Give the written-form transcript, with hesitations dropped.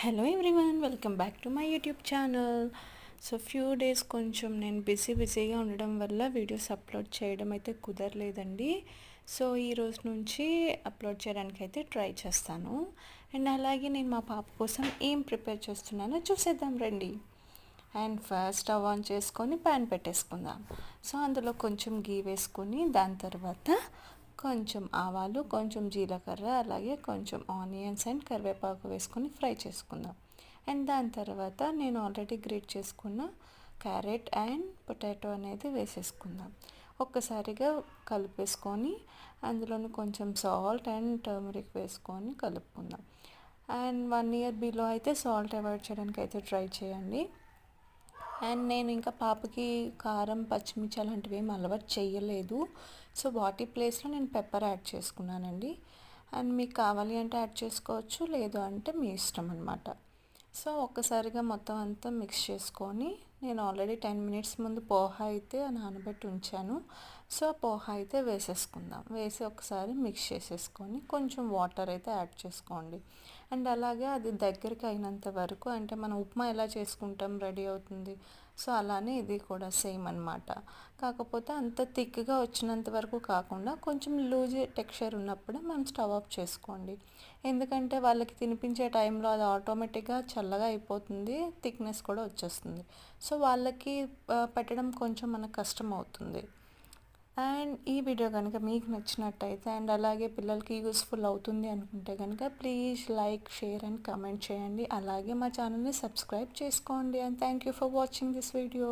Hello everyone, welcome back to my YouTube channel. So few days కొంచెం నేను బిజీగా ఉండడం వల్ల వీడియోస్ అప్లోడ్ చేయడం అయితే కుదరలేదండి. సో ఈ రోజు నుంచి అప్లోడ్ చేయడానికి అయితే ట్రై చేస్తాను. అండ్ అలాగే నేను మా పాప కోసం ఏం ప్రిపేర్ చేస్తున్నానో చూసేద్దాం రండి. అండ్ ఫస్ట్ స్టవ్ ఆన్ చేసుకొని ప్యాన్ పెట్టేసుకుందాం. సో అందులో కొంచెం గీ వేసుకొని దాని తర్వాత కొంచెం ఆవాలు, కొంచెం జీలకర్ర, అలాగే కొంచెం ఆనియన్స్ అండ్ కరివేపాకు వేసుకొని ఫ్రై చేసుకుందాం. అండ్ దాని తర్వాత నేను ఆల్రెడీ గ్రేట్ చేసుకున్న క్యారెట్ అండ్ పొటాటో అనేది వేసేసుకుందాం. ఒక్కసారిగా కలిపేసుకొని అందులోని కొంచెం సాల్ట్ అండ్ టర్మరిక్ వేసుకొని కలుపుకుందాం. అండ్ 1 ఇయర్ బిలో అయితే సాల్ట్ అవాయిడ్ చేయడానికి అయితే ట్రై చేయండి. అండ్ నేను ఇంకా పాపకి కారం, పచ్చిమిర్చి అలాంటివి ఏం అలవాటు చేయలేదు. సో వాటి ప్లేస్లో నేను పెప్పర్ యాడ్ చేసుకున్నానండి. అండ్ మీకు కావాలి అంటే యాడ్ చేసుకోవచ్చు, లేదు అంటే మీ ఇష్టం అనమాట. సో ఒక్కసారిగా మొత్తం అంతా మిక్స్ చేసుకొని నేను ఆల్రెడీ 10 మినిట్స్ ముందు పోహా అయితే నానబెట్టి ఉంచాను. సో పోహా అయితే వేసేసుకుందాం. వేసి ఒకసారి మిక్స్ చేసేసుకొని కొంచెం వాటర్ అయితే యాడ్ చేసుకోండి. అండ్ అలాగే అది దగ్గరికి అయినంత వరకు, అంటే మనం ఉప్మా ఎలా చేసుకుంటాం రెడీ అవుతుంది, సో అలానే ఇది కూడా సేమ్ అనమాట. కాకపోతే అంత థిక్గా వచ్చినంత వరకు కాకుండా కొంచెం లూజ్ టెక్స్చర్ ఉన్నప్పుడే మనం స్టవ్ ఆఫ్ చేసుకోండి. ఎందుకంటే వాళ్ళకి తినిపించే టైంలో అది ఆటోమేటిక్గా చల్లగా అయిపోతుంది, థిక్నెస్ కూడా వచ్చేస్తుంది. సో వాళ్ళకి పెట్టడం కొంచెం మనకు కష్టం అవుతుంది. అండ్ ఈ వీడియో కనుక మీకు నచ్చినట్టయితే అండ్ అలాగే పిల్లలకి యూస్ఫుల్ అవుతుంది అనుకుంటే కనుక please like, share and comment చేయండి. అలాగే మా ఛానల్ని సబ్స్క్రైబ్ చేసుకోండి. And thank you for watching this video.